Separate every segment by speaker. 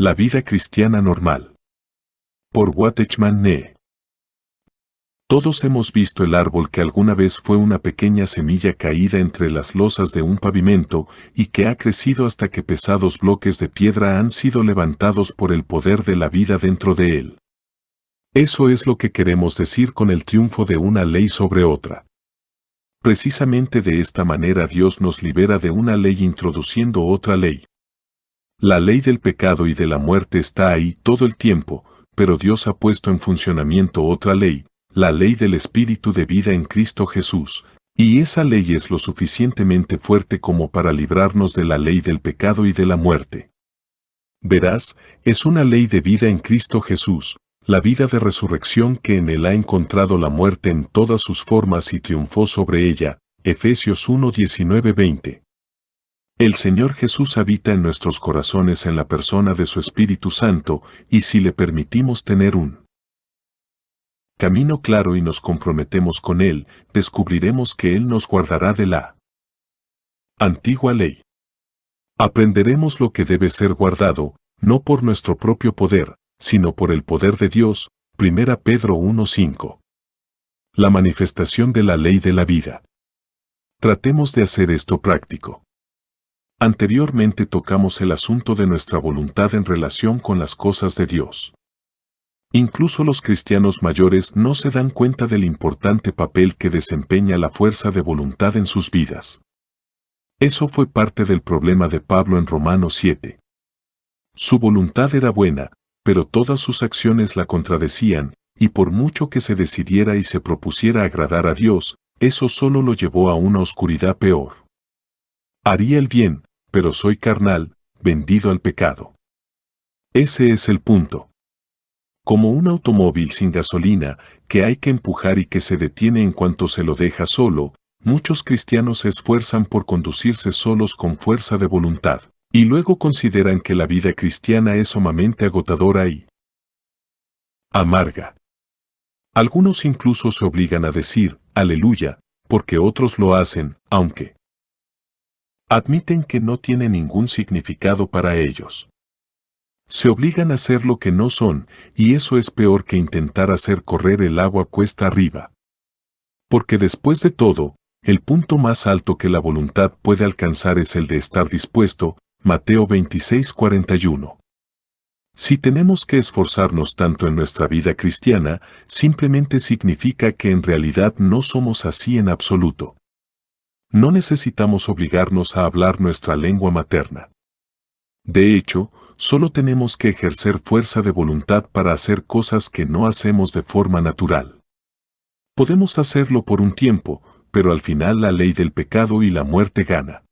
Speaker 1: La vida cristiana normal. Por Watchman Nee. Todos hemos visto el árbol que alguna vez fue una pequeña semilla caída entre las losas de un pavimento y que ha crecido hasta que pesados bloques de piedra han sido levantados por el poder de la vida dentro de él. Eso es lo que queremos decir con el triunfo de una ley sobre otra. Precisamente de esta manera Dios nos libera de una ley introduciendo otra ley. La ley del pecado y de la muerte está ahí todo el tiempo, pero Dios ha puesto en funcionamiento otra ley, la ley del Espíritu de vida en Cristo Jesús, y esa ley es lo suficientemente fuerte como para librarnos de la ley del pecado y de la muerte. Verás, es una ley de vida en Cristo Jesús, la vida de resurrección que en él ha encontrado la muerte en todas sus formas y triunfó sobre ella, Efesios 1:19-20. El Señor Jesús habita en nuestros corazones en la persona de su Espíritu Santo, y si le permitimos tener un camino claro y nos comprometemos con Él, descubriremos que Él nos guardará de la antigua ley. Aprenderemos lo que debe ser guardado, no por nuestro propio poder, sino por el poder de Dios, 1 Pedro 1:5. La manifestación de la ley de la vida. Tratemos de hacer esto práctico. Anteriormente tocamos el asunto de nuestra voluntad en relación con las cosas de Dios. Incluso los cristianos mayores no se dan cuenta del importante papel que desempeña la fuerza de voluntad en sus vidas. Eso fue parte del problema de Pablo en Romanos 7. Su voluntad era buena, pero todas sus acciones la contradecían, y por mucho que se decidiera y se propusiera agradar a Dios, eso solo lo llevó a una oscuridad peor. Haría el bien, pero soy carnal, vendido al pecado. Ese es el punto. Como un automóvil sin gasolina, que hay que empujar y que se detiene en cuanto se lo deja solo, muchos cristianos se esfuerzan por conducirse solos con fuerza de voluntad, y luego consideran que la vida cristiana es sumamente agotadora y amarga. Algunos incluso se obligan a decir, aleluya, porque otros lo hacen, aunque admiten que no tiene ningún significado para ellos. Se obligan a hacer lo que no son, y eso es peor que intentar hacer correr el agua cuesta arriba. Porque después de todo, el punto más alto que la voluntad puede alcanzar es el de estar dispuesto, Mateo 26:41. Si tenemos que esforzarnos tanto en nuestra vida cristiana, simplemente significa que en realidad no somos así en absoluto. No necesitamos obligarnos a hablar nuestra lengua materna. De hecho, solo tenemos que ejercer fuerza de voluntad para hacer cosas que no hacemos de forma natural. Podemos hacerlo por un tiempo, pero al final la ley del pecado y la muerte gana.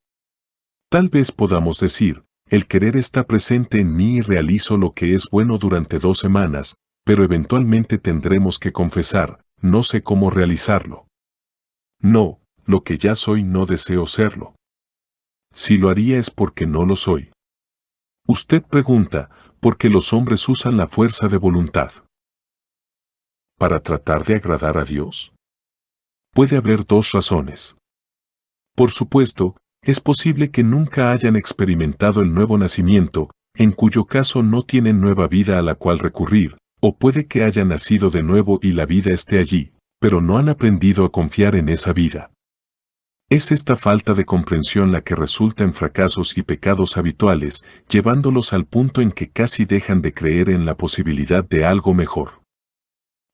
Speaker 1: Tal vez podamos decir, el querer está presente en mí y realizo lo que es bueno durante 2 semanas, pero eventualmente tendremos que confesar, no sé cómo realizarlo. No, lo que ya soy no deseo serlo. Si lo haría es porque no lo soy. Usted pregunta, ¿por qué los hombres usan la fuerza de voluntad? ¿Para tratar de agradar a Dios? Puede haber 2 razones. Por supuesto, es posible que nunca hayan experimentado el nuevo nacimiento, en cuyo caso no tienen nueva vida a la cual recurrir, o puede que hayan nacido de nuevo y la vida esté allí, pero no han aprendido a confiar en esa vida. Es esta falta de comprensión la que resulta en fracasos y pecados habituales, llevándolos al punto en que casi dejan de creer en la posibilidad de algo mejor.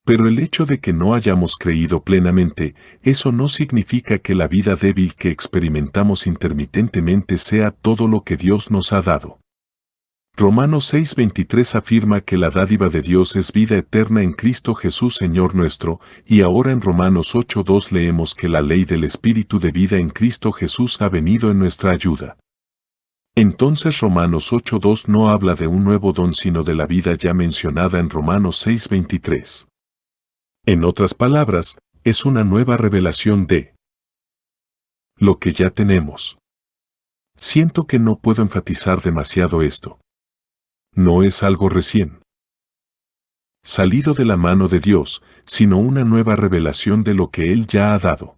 Speaker 1: Pero el hecho de que no hayamos creído plenamente, eso no significa que la vida débil que experimentamos intermitentemente sea todo lo que Dios nos ha dado. Romanos 6:23 afirma que la dádiva de Dios es vida eterna en Cristo Jesús Señor nuestro, y ahora en Romanos 8:2 leemos que la ley del Espíritu de vida en Cristo Jesús ha venido en nuestra ayuda. Entonces Romanos 8:2 no habla de un nuevo don sino de la vida ya mencionada en Romanos 6:23. En otras palabras, es una nueva revelación de lo que ya tenemos. Siento que no puedo enfatizar demasiado esto. No es algo recién salido de la mano de Dios, sino una nueva revelación de lo que Él ya ha dado.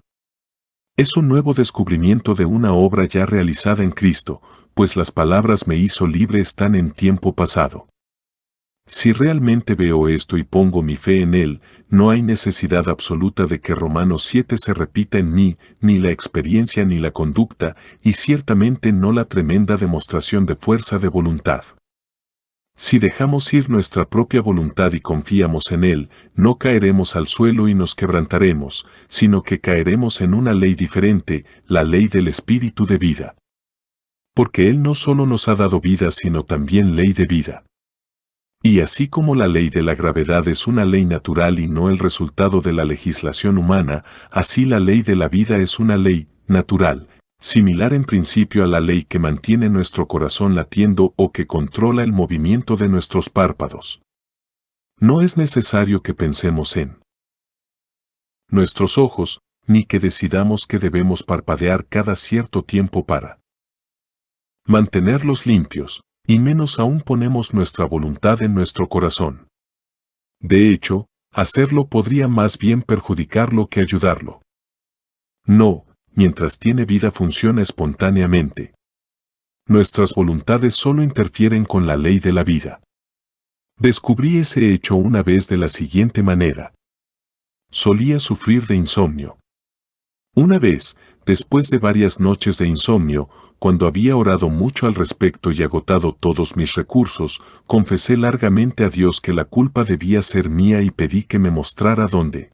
Speaker 1: Es un nuevo descubrimiento de una obra ya realizada en Cristo, pues las palabras me hizo libre están en tiempo pasado. Si realmente veo esto y pongo mi fe en Él, no hay necesidad absoluta de que Romanos 7 se repita en mí, ni la experiencia ni la conducta, y ciertamente no la tremenda demostración de fuerza de voluntad. Si dejamos ir nuestra propia voluntad y confiamos en Él, no caeremos al suelo y nos quebrantaremos, sino que caeremos en una ley diferente, la ley del Espíritu de vida. Porque Él no solo nos ha dado vida sino también ley de vida. Y así como la ley de la gravedad es una ley natural y no el resultado de la legislación humana, así la ley de la vida es una ley natural, similar en principio a la ley que mantiene nuestro corazón latiendo o que controla el movimiento de nuestros párpados. No es necesario que pensemos en nuestros ojos, ni que decidamos que debemos parpadear cada cierto tiempo para mantenerlos limpios, y menos aún ponemos nuestra voluntad en nuestro corazón. De hecho, hacerlo podría más bien perjudicarlo que ayudarlo. No, mientras tiene vida funciona espontáneamente. Nuestras voluntades solo interfieren con la ley de la vida. Descubrí ese hecho una vez de la siguiente manera. Solía sufrir de insomnio. Una vez, después de varias noches de insomnio, cuando había orado mucho al respecto y agotado todos mis recursos, confesé largamente a Dios que la culpa debía ser mía y pedí que me mostrara dónde.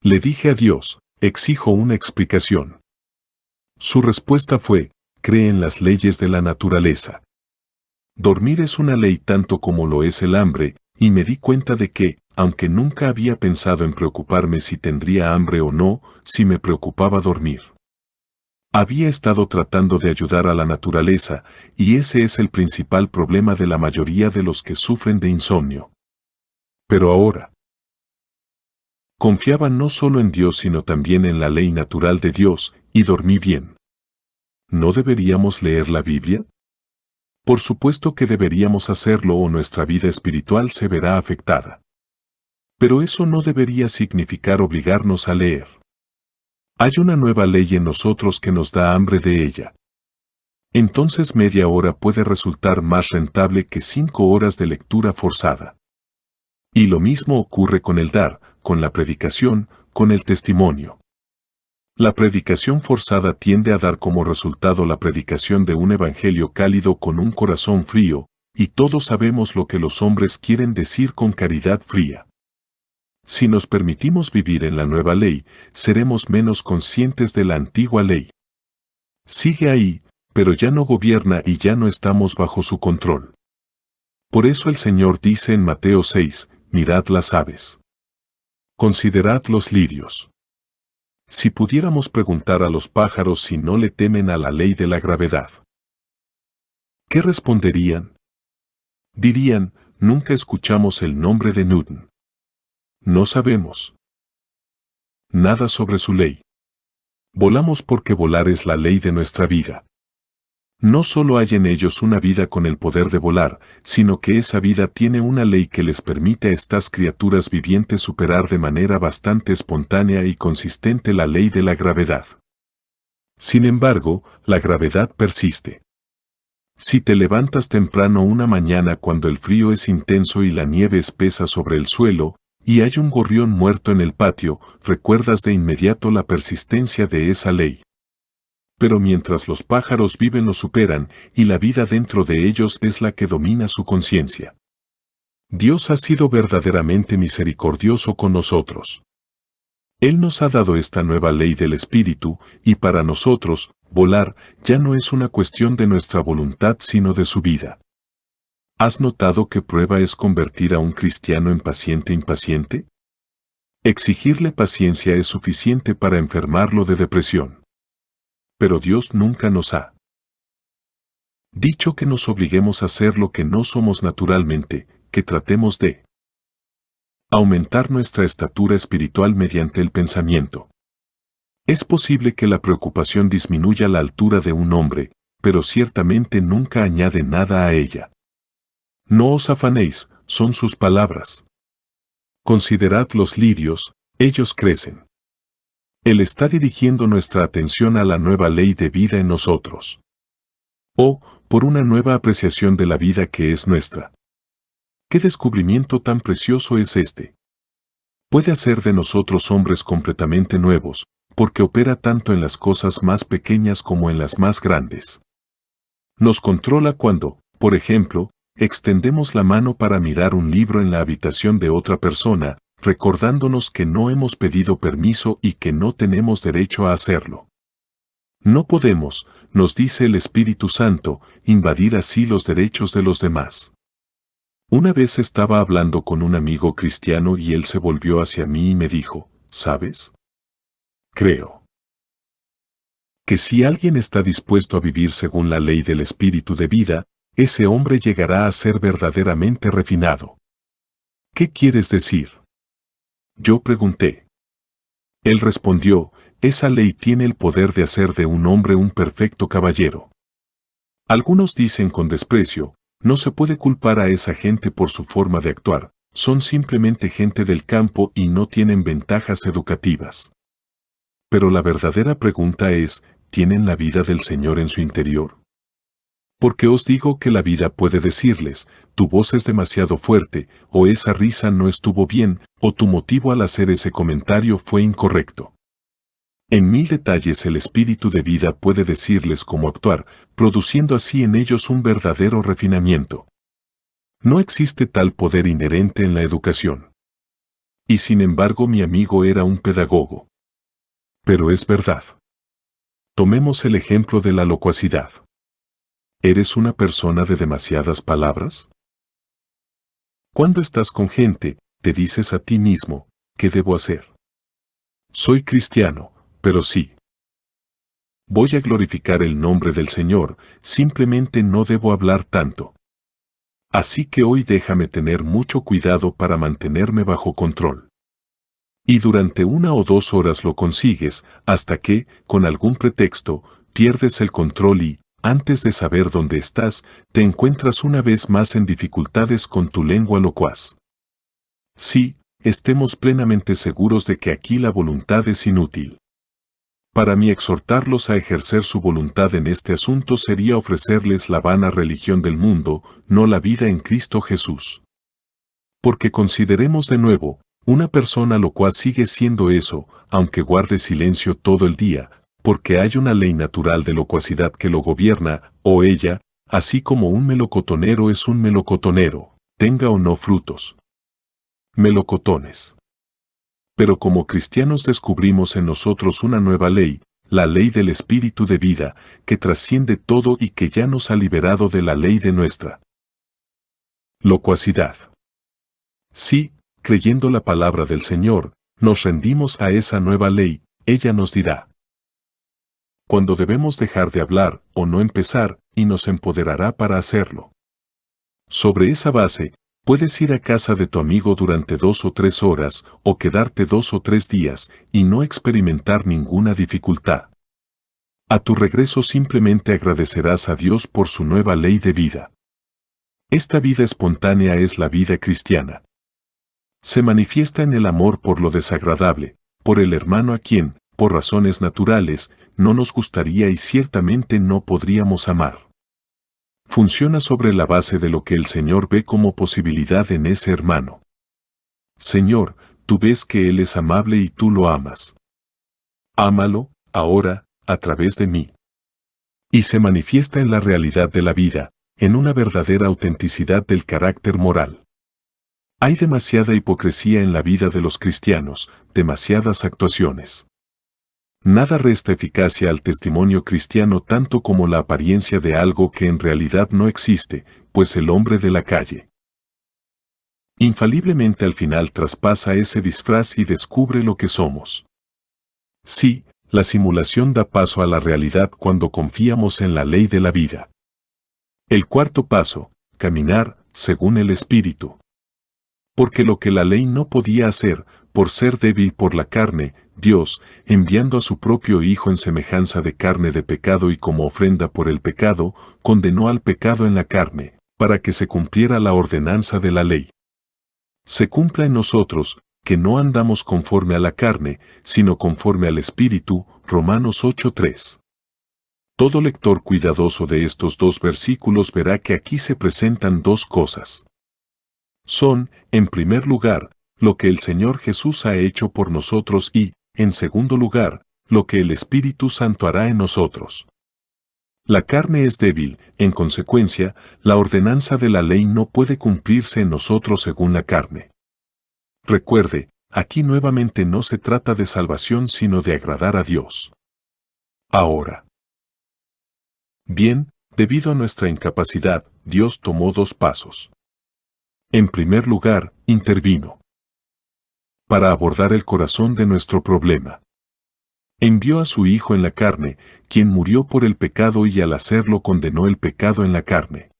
Speaker 1: Le dije a Dios, exijo una explicación. Su respuesta fue, cree en las leyes de la naturaleza. Dormir es una ley tanto como lo es el hambre, y me di cuenta de que, aunque nunca había pensado en preocuparme si tendría hambre o no, si me preocupaba dormir. Había estado tratando de ayudar a la naturaleza, y ese es el principal problema de la mayoría de los que sufren de insomnio. Pero ahora, confiaba no solo en Dios sino también en la ley natural de Dios, y dormí bien. ¿No deberíamos leer la Biblia? Por supuesto que deberíamos hacerlo o nuestra vida espiritual se verá afectada. Pero eso no debería significar obligarnos a leer. Hay una nueva ley en nosotros que nos da hambre de ella. Entonces media hora puede resultar más rentable que 5 horas de lectura forzada. Y lo mismo ocurre con el dar, con la predicación, con el testimonio. La predicación forzada tiende a dar como resultado la predicación de un evangelio cálido con un corazón frío, y todos sabemos lo que los hombres quieren decir con caridad fría. Si nos permitimos vivir en la nueva ley, seremos menos conscientes de la antigua ley. Sigue ahí, pero ya no gobierna y ya no estamos bajo su control. Por eso el Señor dice en Mateo 6, mirad las aves. Considerad los lirios. Si pudiéramos preguntar a los pájaros si no le temen a la ley de la gravedad, ¿qué responderían? Dirían, nunca escuchamos el nombre de Newton. No sabemos nada sobre su ley. Volamos porque volar es la ley de nuestra vida. No solo hay en ellos una vida con el poder de volar, sino que esa vida tiene una ley que les permite a estas criaturas vivientes superar de manera bastante espontánea y consistente la ley de la gravedad. Sin embargo, la gravedad persiste. Si te levantas temprano una mañana cuando el frío es intenso y la nieve espesa sobre el suelo, y hay un gorrión muerto en el patio, recuerdas de inmediato la persistencia de esa ley. Pero mientras los pájaros viven lo superan, y la vida dentro de ellos es la que domina su conciencia. Dios ha sido verdaderamente misericordioso con nosotros. Él nos ha dado esta nueva ley del Espíritu, y para nosotros, volar, ya no es una cuestión de nuestra voluntad sino de su vida. ¿Has notado qué prueba es convertir a un cristiano en paciente impaciente? Exigirle paciencia es suficiente para enfermarlo de depresión. Pero Dios nunca nos ha dicho que nos obliguemos a hacer lo que no somos naturalmente, que tratemos de aumentar nuestra estatura espiritual mediante el pensamiento. Es posible que la preocupación disminuya la altura de un hombre, pero ciertamente nunca añade nada a ella. No os afanéis, son sus palabras. Considerad los lirios, ellos crecen. Él está dirigiendo nuestra atención a la nueva ley de vida en nosotros. O, por una nueva apreciación de la vida que es nuestra. ¿Qué descubrimiento tan precioso es este? Puede hacer de nosotros hombres completamente nuevos, porque opera tanto en las cosas más pequeñas como en las más grandes. Nos controla cuando, por ejemplo, extendemos la mano para mirar un libro en la habitación de otra persona, recordándonos que no hemos pedido permiso y que no tenemos derecho a hacerlo. No podemos, nos dice el Espíritu Santo, invadir así los derechos de los demás. Una vez estaba hablando con un amigo cristiano y él se volvió hacia mí y me dijo, ¿sabes? Creo que si alguien está dispuesto a vivir según la ley del Espíritu de vida, ese hombre llegará a ser verdaderamente refinado. ¿Qué quieres decir? Yo pregunté. Él respondió, esa ley tiene el poder de hacer de un hombre un perfecto caballero. Algunos dicen con desprecio, no se puede culpar a esa gente por su forma de actuar, son simplemente gente del campo y no tienen ventajas educativas. Pero la verdadera pregunta es, ¿tienen la vida del Señor en su interior? Porque os digo que la vida puede decirles, tu voz es demasiado fuerte, o esa risa no estuvo bien, o tu motivo al hacer ese comentario fue incorrecto. En mil detalles el espíritu de vida puede decirles cómo actuar, produciendo así en ellos un verdadero refinamiento. No existe tal poder inherente en la educación. Y sin embargo mi amigo era un pedagogo. Pero es verdad. Tomemos el ejemplo de la locuacidad. ¿Eres una persona de demasiadas palabras? Cuando estás con gente, te dices a ti mismo, ¿qué debo hacer? Soy cristiano, pero sí. Voy a glorificar el nombre del Señor, simplemente no debo hablar tanto. Así que hoy déjame tener mucho cuidado para mantenerme bajo control. Y durante 1 o 2 horas lo consigues, hasta que, con algún pretexto, pierdes el control y, antes de saber dónde estás, te encuentras una vez más en dificultades con tu lengua locuaz. Sí, estemos plenamente seguros de que aquí la voluntad es inútil. Para mí exhortarlos a ejercer su voluntad en este asunto sería ofrecerles la vana religión del mundo, no la vida en Cristo Jesús. Porque consideremos de nuevo, una persona locuaz sigue siendo eso, aunque guarde silencio todo el día, porque hay una ley natural de locuacidad que lo gobierna, o ella, así como un melocotonero es un melocotonero, tenga o no frutos. Melocotones. Pero como cristianos descubrimos en nosotros una nueva ley, la ley del espíritu de vida, que trasciende todo y que ya nos ha liberado de la ley de nuestra locuacidad. Sí, creyendo la palabra del Señor, nos rendimos a esa nueva ley, ella nos dirá cuando debemos dejar de hablar o no empezar, y nos empoderará para hacerlo. Sobre esa base, puedes ir a casa de tu amigo durante 2 o 3 horas, o quedarte 2 o 3 días, y no experimentar ninguna dificultad. A tu regreso simplemente agradecerás a Dios por su nueva ley de vida. Esta vida espontánea es la vida cristiana. Se manifiesta en el amor por lo desagradable, por el hermano a quien, por razones naturales, no nos gustaría y ciertamente no podríamos amar. Funciona sobre la base de lo que el Señor ve como posibilidad en ese hermano. Señor, tú ves que Él es amable y tú lo amas. Ámalo, ahora, a través de mí. Y se manifiesta en la realidad de la vida, en una verdadera autenticidad del carácter moral. Hay demasiada hipocresía en la vida de los cristianos, demasiadas actuaciones. Nada resta eficacia al testimonio cristiano tanto como la apariencia de algo que en realidad no existe, pues el hombre de la calle infaliblemente al final traspasa ese disfraz y descubre lo que somos. Sí, la simulación da paso a la realidad cuando confiamos en la ley de la vida. El cuarto paso, caminar, según el Espíritu. Porque lo que la ley no podía hacer, por ser débil por la carne, Dios, enviando a su propio Hijo en semejanza de carne de pecado y como ofrenda por el pecado, condenó al pecado en la carne, para que se cumpliera la ordenanza de la ley. Se cumpla en nosotros, que no andamos conforme a la carne, sino conforme al Espíritu, Romanos 8:3. Todo lector cuidadoso de estos dos versículos verá que aquí se presentan dos cosas. Son, en primer lugar, lo que el Señor Jesús ha hecho por nosotros y, en segundo lugar, lo que el Espíritu Santo hará en nosotros. La carne es débil, en consecuencia, la ordenanza de la ley no puede cumplirse en nosotros según la carne. Recuerde, aquí nuevamente no se trata de salvación sino de agradar a Dios. Ahora. Bien, debido a nuestra incapacidad, Dios tomó dos pasos. En primer lugar, intervino para abordar el corazón de nuestro problema. Envió a su Hijo en la carne, quien murió por el pecado y al hacerlo condenó el pecado en la carne.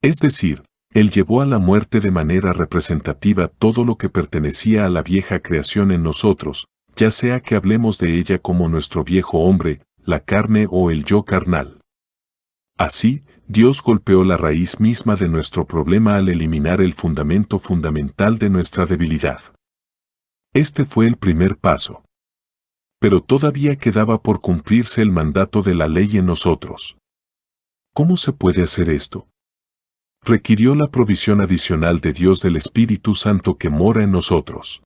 Speaker 1: Es decir, Él llevó a la muerte de manera representativa todo lo que pertenecía a la vieja creación en nosotros, ya sea que hablemos de ella como nuestro viejo hombre, la carne o el yo carnal. Así, Dios golpeó la raíz misma de nuestro problema al eliminar el fundamento fundamental de nuestra debilidad. Este fue el primer paso. Pero todavía quedaba por cumplirse el mandato de la ley en nosotros. ¿Cómo se puede hacer esto? Requirió la provisión adicional de Dios del Espíritu Santo que mora en nosotros.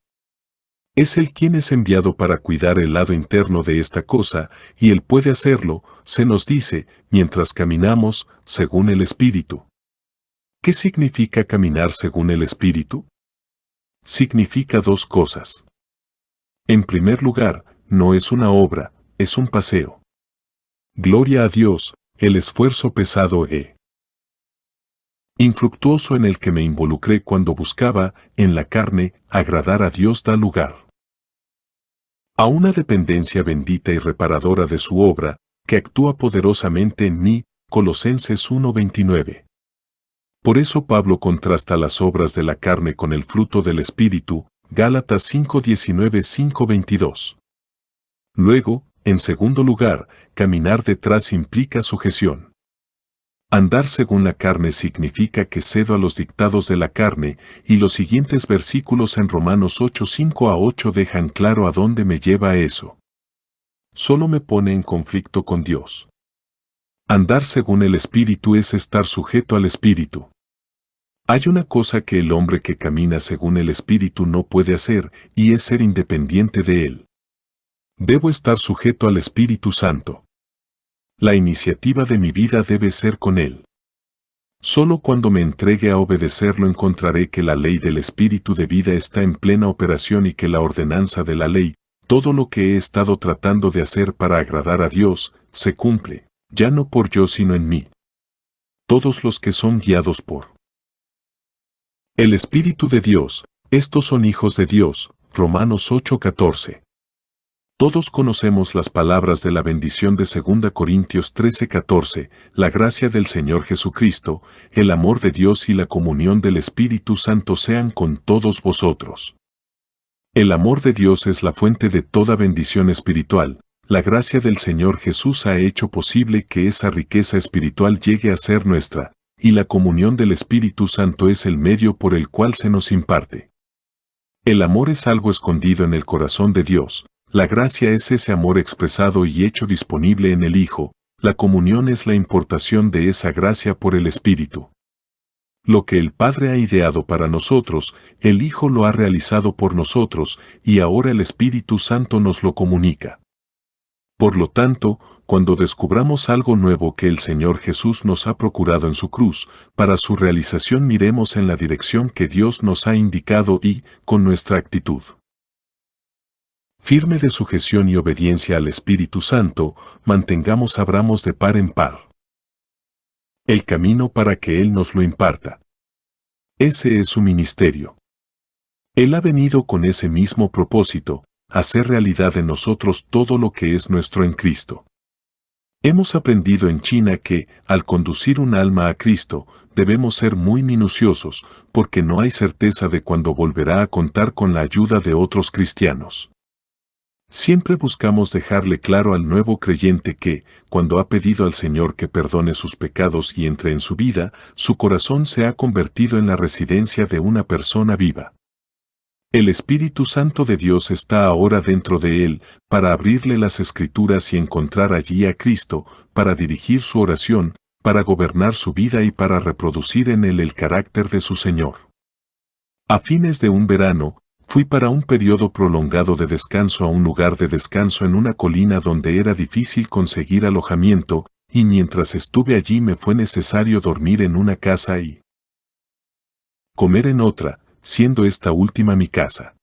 Speaker 1: Es Él quien es enviado para cuidar el lado interno de esta cosa, y Él puede hacerlo, se nos dice, mientras caminamos, según el Espíritu. ¿Qué significa caminar según el Espíritu? Significa dos cosas. En primer lugar, no es una obra, es un paseo. Gloria a Dios, el esfuerzo pesado infructuoso en el que me involucré cuando buscaba, en la carne, agradar a Dios da lugar a una dependencia bendita y reparadora de su obra, que actúa poderosamente en mí, Colosenses 1:29. Por eso Pablo contrasta las obras de la carne con el fruto del Espíritu, Gálatas 5:19-5:22. Luego, en segundo lugar, caminar detrás implica sujeción. Andar según la carne significa que cedo a los dictados de la carne, y los siguientes versículos en Romanos 8:5-8 dejan claro a dónde me lleva eso. Solo me pone en conflicto con Dios. Andar según el Espíritu es estar sujeto al Espíritu. Hay una cosa que el hombre que camina según el Espíritu no puede hacer, y es ser independiente de él. Debo estar sujeto al Espíritu Santo. La iniciativa de mi vida debe ser con Él. Solo cuando me entregue a obedecerlo encontraré que la ley del Espíritu de vida está en plena operación y que la ordenanza de la ley, todo lo que he estado tratando de hacer para agradar a Dios, se cumple, ya no por yo sino en mí. Todos los que son guiados por el Espíritu de Dios, estos son hijos de Dios, Romanos 8:14. Todos conocemos las palabras de la bendición de 2 Corintios 13:14, la gracia del Señor Jesucristo, el amor de Dios y la comunión del Espíritu Santo sean con todos vosotros. El amor de Dios es la fuente de toda bendición espiritual, la gracia del Señor Jesús ha hecho posible que esa riqueza espiritual llegue a ser nuestra, y la comunión del Espíritu Santo es el medio por el cual se nos imparte. El amor es algo escondido en el corazón de Dios. La gracia es ese amor expresado y hecho disponible en el Hijo, la comunión es la importación de esa gracia por el Espíritu. Lo que el Padre ha ideado para nosotros, el Hijo lo ha realizado por nosotros, y ahora el Espíritu Santo nos lo comunica. Por lo tanto, cuando descubramos algo nuevo que el Señor Jesús nos ha procurado en su cruz, para su realización miremos en la dirección que Dios nos ha indicado y, con nuestra actitud firme de sujeción y obediencia al Espíritu Santo, mantengamos abramos de par en par el camino para que Él nos lo imparta. Ese es su ministerio. Él ha venido con ese mismo propósito, hacer realidad en nosotros todo lo que es nuestro en Cristo. Hemos aprendido en China que, al conducir un alma a Cristo, debemos ser muy minuciosos, porque no hay certeza de cuándo volverá a contar con la ayuda de otros cristianos. Siempre buscamos dejarle claro al nuevo creyente que, cuando ha pedido al Señor que perdone sus pecados y entre en su vida, su corazón se ha convertido en la residencia de una persona viva. El Espíritu Santo de Dios está ahora dentro de él, para abrirle las Escrituras y encontrar allí a Cristo, para dirigir su oración, para gobernar su vida y para reproducir en él el carácter de su Señor. A fines de un verano, fui para un periodo prolongado de descanso a un lugar de descanso en una colina donde era difícil conseguir alojamiento, y mientras estuve allí me fue necesario dormir en una casa y comer en otra, siendo esta última mi casa.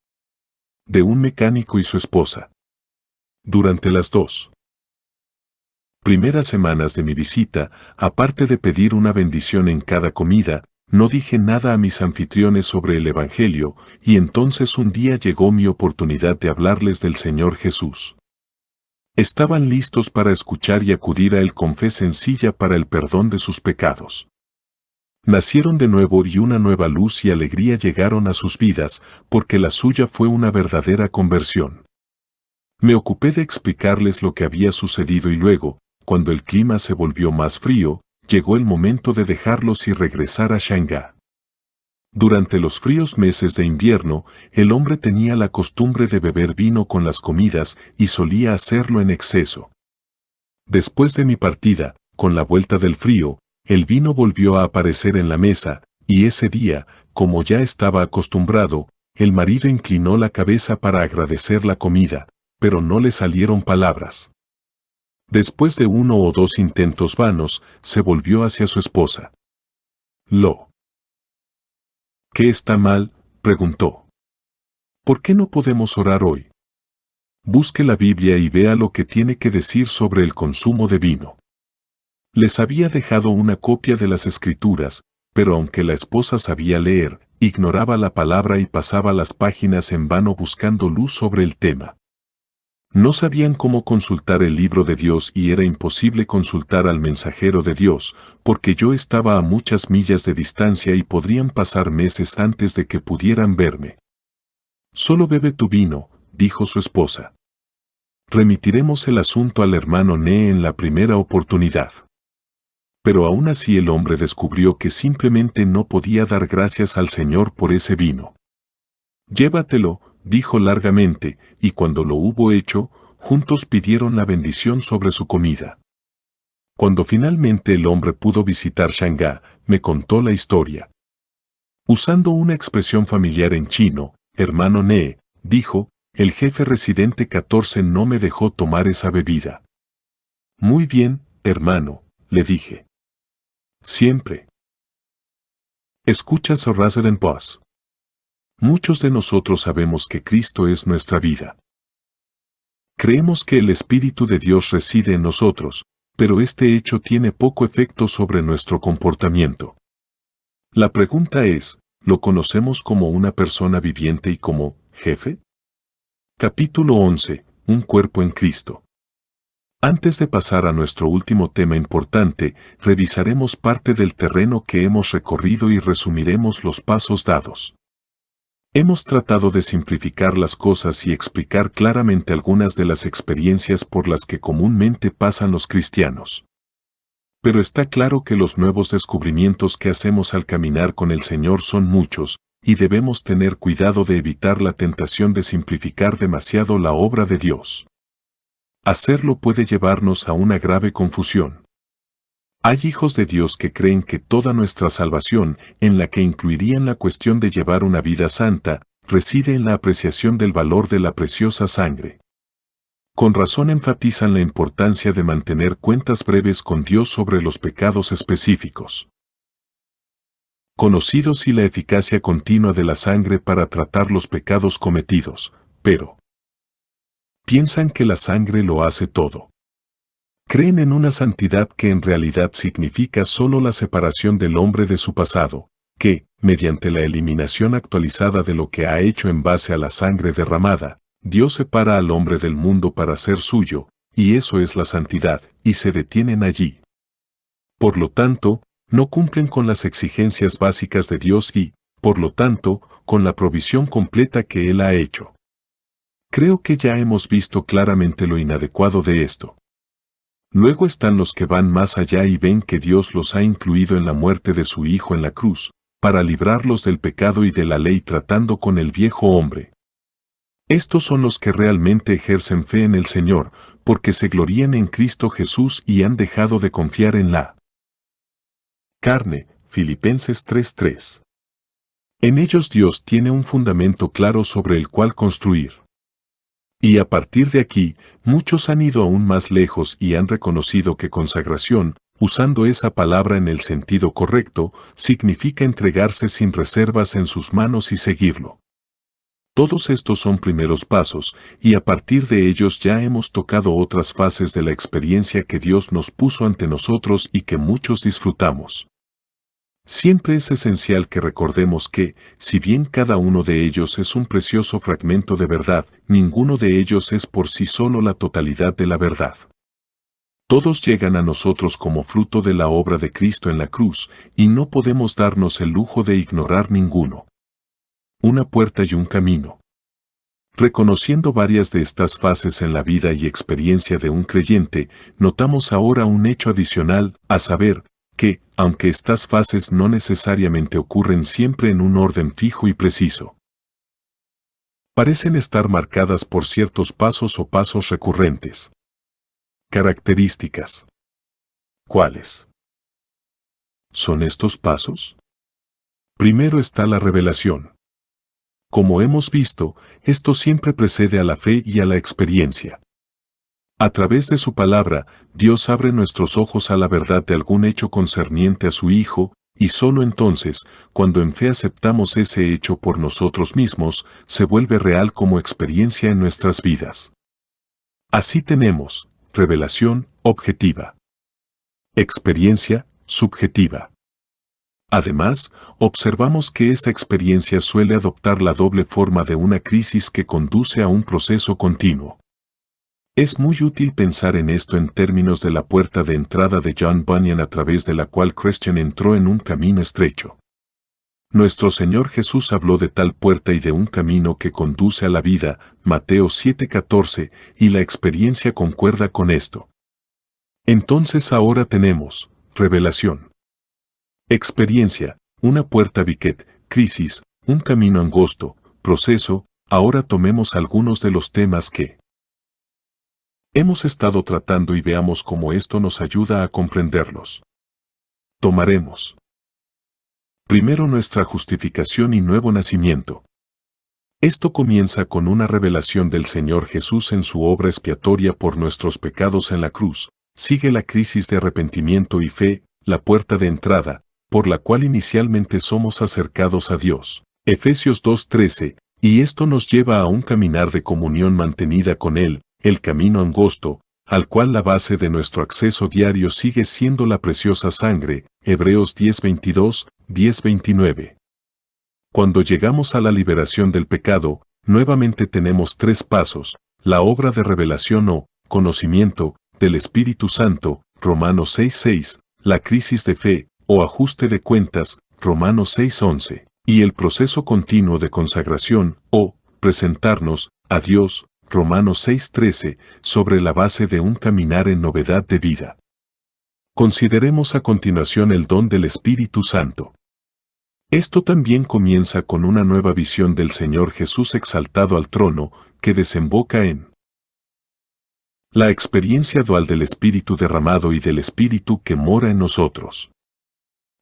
Speaker 1: De un mecánico y su esposa. Durante las 2 primeras semanas de mi visita, aparte de pedir una bendición en cada comida, no dije nada a mis anfitriones sobre el Evangelio, y entonces un día llegó mi oportunidad de hablarles del Señor Jesús. Estaban listos para escuchar y acudir a él con fe sencilla para el perdón de sus pecados. Nacieron de nuevo y una nueva luz y alegría llegaron a sus vidas, porque la suya fue una verdadera conversión. Me ocupé de explicarles lo que había sucedido y luego, cuando el clima se volvió más frío, llegó el momento de dejarlos y regresar a Shanghái. Durante los fríos meses de invierno, el hombre tenía la costumbre de beber vino con las comidas y solía hacerlo en exceso. Después de mi partida, con la vuelta del frío, el vino volvió a aparecer en la mesa, y ese día, como ya estaba acostumbrado, el marido inclinó la cabeza para agradecer la comida, pero no le salieron palabras. Después de 1 o 2 intentos vanos, se volvió hacia su esposa. ¿Qué está mal?, preguntó. ¿Por qué no podemos orar hoy? Busque la Biblia y vea lo que tiene que decir sobre el consumo de vino. Les había dejado una copia de las Escrituras, pero aunque la esposa sabía leer, ignoraba la palabra y pasaba las páginas en vano buscando luz sobre el tema. No sabían cómo consultar el libro de Dios y era imposible consultar al mensajero de Dios, porque yo estaba a muchas millas de distancia y podrían pasar meses antes de que pudieran verme. Solo bebe tu vino, dijo su esposa. Remitiremos el asunto al hermano Nee en la primera oportunidad. Pero aún así el hombre descubrió que simplemente no podía dar gracias al Señor por ese vino. Llévatelo, dijo largamente, y cuando lo hubo hecho, juntos pidieron la bendición sobre su comida. Cuando finalmente el hombre pudo visitar Shanghái, me contó la historia. Usando una expresión familiar en chino, hermano Nee, dijo, el jefe residente 14 no me dejó tomar esa bebida. Muy bien, hermano, le dije. Siempre. Escucha su Resident Boss. Muchos de nosotros sabemos que Cristo es nuestra vida. Creemos que el Espíritu de Dios reside en nosotros, pero este hecho tiene poco efecto sobre nuestro comportamiento. La pregunta es, ¿lo conocemos como una persona viviente y como jefe? Capítulo 11. Un cuerpo en Cristo. Antes de pasar a nuestro último tema importante, revisaremos parte del terreno que hemos recorrido y resumiremos los pasos dados. Hemos tratado de simplificar las cosas y explicar claramente algunas de las experiencias por las que comúnmente pasan los cristianos. Pero está claro que los nuevos descubrimientos que hacemos al caminar con el Señor son muchos, y debemos tener cuidado de evitar la tentación de simplificar demasiado la obra de Dios. Hacerlo puede llevarnos a una grave confusión. Hay hijos de Dios que creen que toda nuestra salvación, en la que incluirían la cuestión de llevar una vida santa, reside en la apreciación del valor de la preciosa sangre. Con razón enfatizan la importancia de mantener cuentas breves con Dios sobre los pecados específicos conocidos y la eficacia continua de la sangre para tratar los pecados cometidos, pero piensan que la sangre lo hace todo. Creen en una santidad que en realidad significa solo la separación del hombre de su pasado, que, mediante la eliminación actualizada de lo que ha hecho en base a la sangre derramada, Dios separa al hombre del mundo para ser suyo, y eso es la santidad, y se detienen allí. Por lo tanto, no cumplen con las exigencias básicas de Dios y, por lo tanto, con la provisión completa que Él ha hecho. Creo que ya hemos visto claramente lo inadecuado de esto. Luego están los que van más allá y ven que Dios los ha incluido en la muerte de su Hijo en la cruz, para librarlos del pecado y de la ley tratando con el viejo hombre. Estos son los que realmente ejercen fe en el Señor, porque se glorían en Cristo Jesús y han dejado de confiar en la carne. Filipenses 3:3. En ellos Dios tiene un fundamento claro sobre el cual construir. Y a partir de aquí, muchos han ido aún más lejos y han reconocido que consagración, usando esa palabra en el sentido correcto, significa entregarse sin reservas en sus manos y seguirlo. Todos estos son primeros pasos, y a partir de ellos ya hemos tocado otras fases de la experiencia que Dios nos puso ante nosotros y que muchos disfrutamos. Siempre es esencial que recordemos que, si bien cada uno de ellos es un precioso fragmento de verdad, ninguno de ellos es por sí solo la totalidad de la verdad. Todos llegan a nosotros como fruto de la obra de Cristo en la cruz, y no podemos darnos el lujo de ignorar ninguno. Una puerta y un camino. Reconociendo varias de estas fases en la vida y experiencia de un creyente, notamos ahora un hecho adicional, a saber, que, aunque estas fases no necesariamente ocurren siempre en un orden fijo y preciso, parecen estar marcadas por ciertos pasos o pasos recurrentes. Características. ¿Cuáles son estos pasos? Primero está la revelación. Como hemos visto, esto siempre precede a la fe y a la experiencia. A través de su palabra, Dios abre nuestros ojos a la verdad de algún hecho concerniente a su Hijo, y solo entonces, cuando en fe aceptamos ese hecho por nosotros mismos, se vuelve real como experiencia en nuestras vidas. Así tenemos, revelación objetiva. Experiencia subjetiva. Además, observamos que esa experiencia suele adoptar la doble forma de una crisis que conduce a un proceso continuo. Es muy útil pensar en esto en términos de la puerta de entrada de John Bunyan a través de la cual Christian entró en un camino estrecho. Nuestro Señor Jesús habló de tal puerta y de un camino que conduce a la vida, Mateo 7:14, y la experiencia concuerda con esto. Entonces ahora tenemos, revelación. Experiencia, una puerta biquet, crisis, un camino angosto, proceso. Ahora tomemos algunos de los temas que hemos estado tratando y veamos cómo esto nos ayuda a comprenderlos. Tomaremos primero nuestra justificación y nuevo nacimiento. Esto comienza con una revelación del Señor Jesús en su obra expiatoria por nuestros pecados en la cruz. Sigue la crisis de arrepentimiento y fe, la puerta de entrada, por la cual inicialmente somos acercados a Dios. Efesios 2:13, y esto nos lleva a un caminar de comunión mantenida con Él, el camino angosto, al cual la base de nuestro acceso diario sigue siendo la preciosa sangre. Hebreos 10:22, 10:29. Cuando llegamos a la liberación del pecado, nuevamente tenemos tres pasos: la obra de revelación o conocimiento del Espíritu Santo, Romanos 6:6, la crisis de fe o ajuste de cuentas, Romanos 6:11, y el proceso continuo de consagración o presentarnos a Dios, Romanos 6:13, sobre la base de un caminar en novedad de vida. Consideremos a continuación el don del Espíritu Santo. Esto también comienza con una nueva visión del Señor Jesús exaltado al trono, que desemboca en la experiencia dual del Espíritu derramado y del Espíritu que mora en nosotros.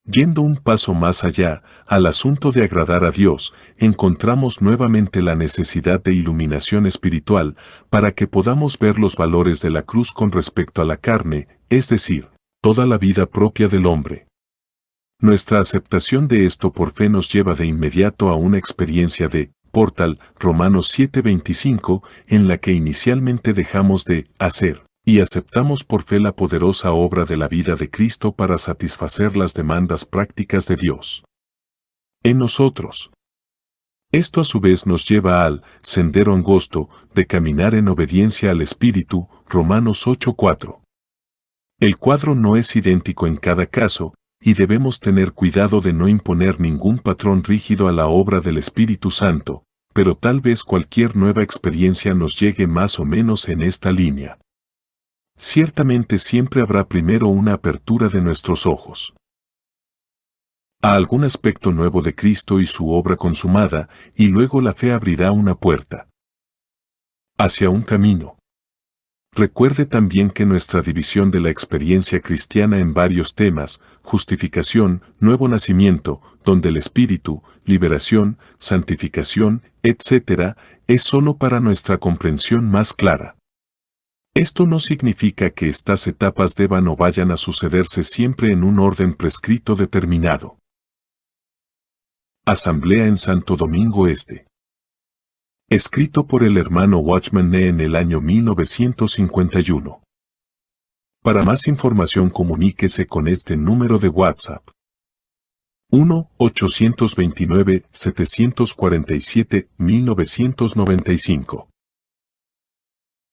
Speaker 1: Yendo un paso más allá, al asunto de agradar a Dios, encontramos nuevamente la necesidad de iluminación espiritual para que podamos ver los valores de la cruz con respecto a la carne, es decir, toda la vida propia del hombre. Nuestra aceptación de esto por fe nos lleva de inmediato a una experiencia de portal, Romanos 7:25, en la que inicialmente dejamos de hacer y aceptamos por fe la poderosa obra de la vida de Cristo para satisfacer las demandas prácticas de Dios en nosotros. Esto a su vez nos lleva al sendero angosto de caminar en obediencia al Espíritu, Romanos 8:4. El cuadro no es idéntico en cada caso, y debemos tener cuidado de no imponer ningún patrón rígido a la obra del Espíritu Santo, pero tal vez cualquier nueva experiencia nos llegue más o menos en esta línea. Ciertamente siempre habrá primero una apertura de nuestros ojos. a algún aspecto nuevo de Cristo y su obra consumada, y luego la fe abrirá una puerta hacia un camino. Recuerde también que nuestra división de la experiencia cristiana en varios temas, justificación, nuevo nacimiento, don del Espíritu, liberación, santificación, etc., es sólo para nuestra comprensión más clara. Esto no significa que estas etapas deban o vayan a sucederse siempre en un orden prescrito determinado. Asamblea en Santo Domingo Este. Escrito por el hermano Watchman Nee en el año 1951. Para más información comuníquese con este número de WhatsApp. 1-829-747-1995.